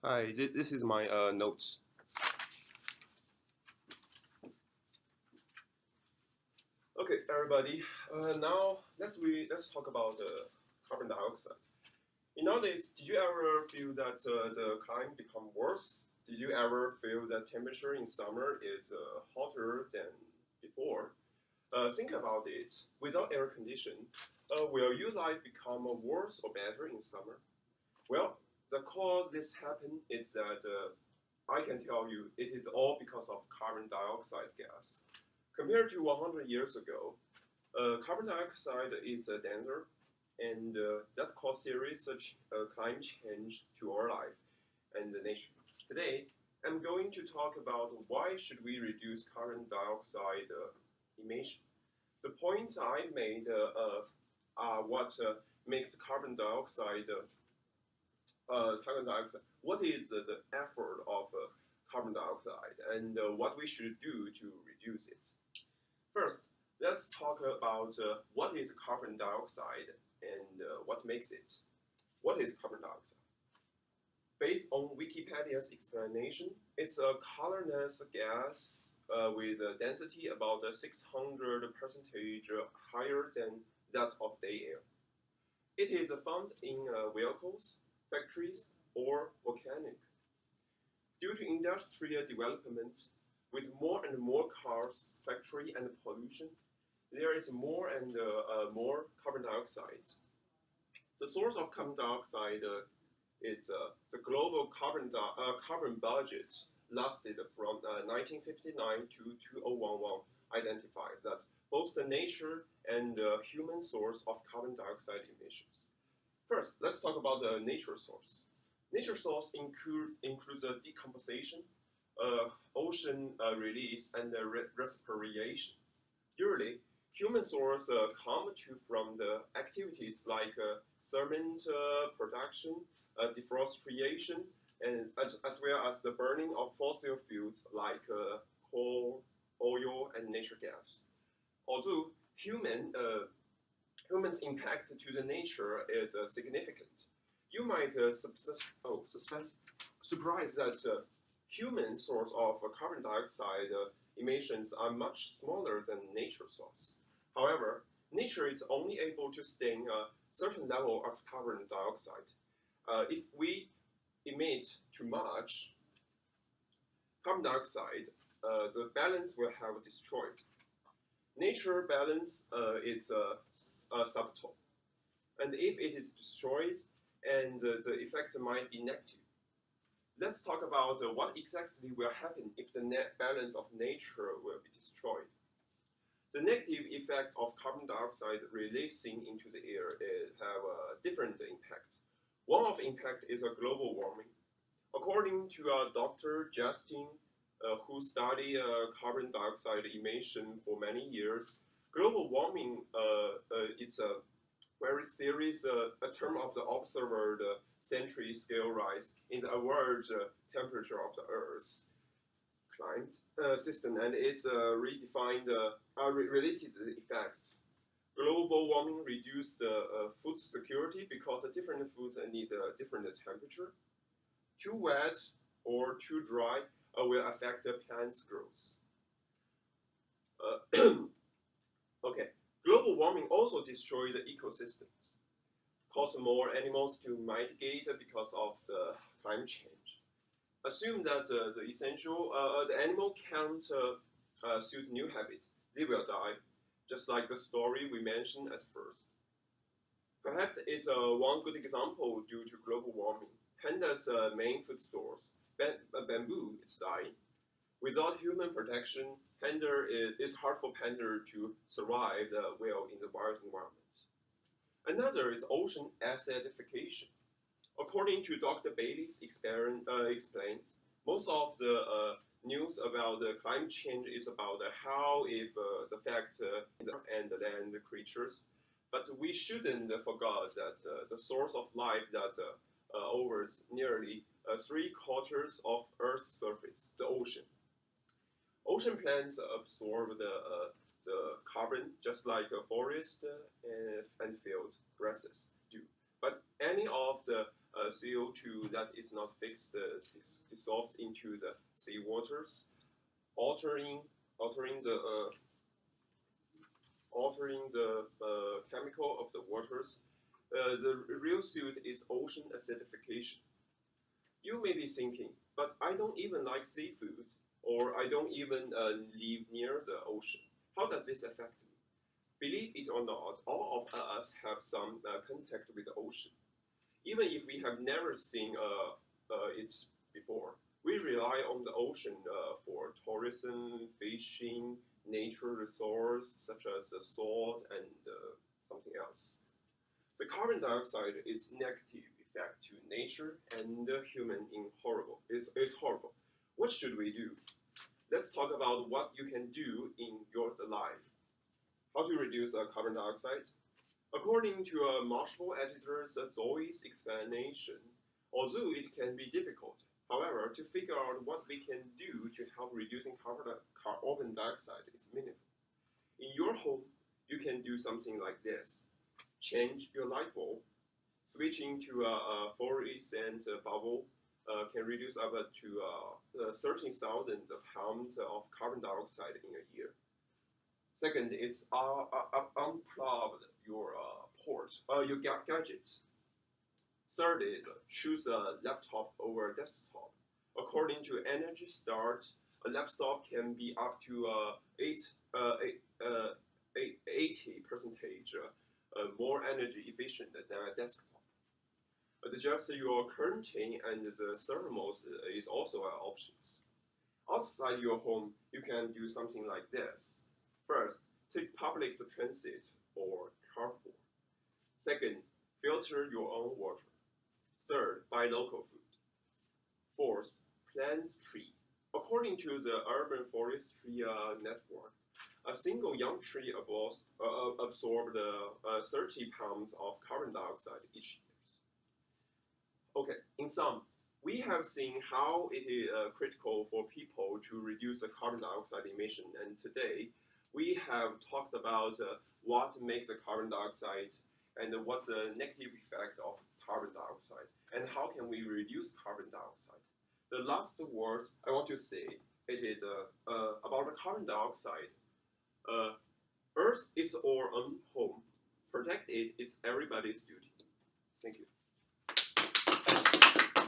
Hi, this is my notes. Okay, everybody. Now let's talk about carbon dioxide. Nowadays, did you ever feel that the climate become worse? Did you ever feel that temperature in summer is hotter than before? Think about it. Without air condition, will your life become worse or better in summer? Well, the cause this happen is that I can tell you it is all because of carbon dioxide gas. Compared to 100 years ago, carbon dioxide is denser, and that causes serious such climate change to our life and the nature. Today, I'm going to talk about why should we reduce carbon dioxide emission. The points I made are what makes carbon dioxide. What is the effort of carbon dioxide, and what we should do to reduce it? First, let's talk about what is carbon dioxide and what makes it. What is carbon dioxide? Based on Wikipedia's explanation, it's a colorless gas with a density about 600% higher than that of day air. It is found in vehicles, factories, or volcanic. Due to industrial development, with more and more cars, factory, and pollution, there is more and more carbon dioxide. The source of carbon dioxide is the global carbon budget lasted from 1959 to 2011 identified that both the nature and human source of carbon dioxide emissions. First, let's talk about the nature source. Nature source includes decomposition, ocean release, and respiration. Usually, human source come from the activities like cement production, deforestation, and as well as the burning of fossil fuels like coal, oil, and natural gas. Although humans' impact to the nature is significant, you might surprise that human source of carbon dioxide emissions are much smaller than nature source. However, nature is only able to sustain a certain level of carbon dioxide. If we emit too much carbon dioxide, the balance will have destroyed. Nature balance is subtle, and if it is destroyed, and the effect might be negative. Let's talk about what exactly will happen if the net balance of nature will be destroyed. The negative effect of carbon dioxide releasing into the air have different impacts. One of impact is a global warming. According to Dr. Justin, who studied carbon dioxide emission for many years, global warming it's a very serious a term of the observed century scale rise in the average temperature of the Earth's climate system, and it's redefined related effects. Global warming reduced food security because different foods need a different temperature. Too wet or too dry will affect the plant's growth. Okay, global warming also destroys the ecosystems, cause more animals to migrate because of the climate change. Assume that the animal can't suit new habits, they will die, just like the story we mentioned at first. Perhaps it's one good example due to global warming. Panda's main food source, bamboo, is dying. Without human protection, it's hard for panda to survive well in the wild environment. Another is ocean acidification. According to Dr. Bailey's explains, most of the news about the climate change is about how it affects and land creatures. But we shouldn't forget that the source of life that overs nearly three-quarters of Earth's surface, the ocean. Ocean plants absorb the carbon just like a forest and field grasses do. But any of the CO2 that is not fixed dissolves into the sea waters, altering altering the chemical of the waters. The real suit is ocean acidification. You may be thinking, but I don't even like seafood, or I don't even live near the ocean. How does this affect me? Believe it or not, all of us have some contact with the ocean. Even if we have never seen it before, we rely on the ocean for tourism, fishing, nature resources such as salt and something else. The carbon dioxide is negative effect to nature and human in horrible. Is horrible. What should we do? Let's talk about what you can do in your life. How to reduce carbon dioxide? According to multiple editors, Zoe's explanation, although it can be difficult, however, to figure out what we can do to help reducing carbon dioxide is meaningful. In your home, you can do something like this. Change your light bulb. Switching to a fluorescent bulb can reduce up to 13,000 pounds of carbon dioxide in a year. Second is unplug your gadgets. Third is choose a laptop over a desktop. According to Energy Start, a laptop can be up to 80% more energy efficient than a desktop. Adjust your curtain and the thermals is also an option. Outside your home, you can do something like this. First, take public transit or carpool. Second, filter your own water. Third, buy local food. Fourth, plant tree. According to the Urban Forestry Network, a single young tree absorbs 30 pounds of carbon dioxide each year. Okay, in sum, we have seen how it is critical for people to reduce the carbon dioxide emission, and today we have talked about what makes the carbon dioxide and what's the negative effect of carbon dioxide, and how can we reduce carbon dioxide. The last words I want to say, it is about the carbon dioxide. Earth is our own home. Protect it is everybody's duty. Thank you.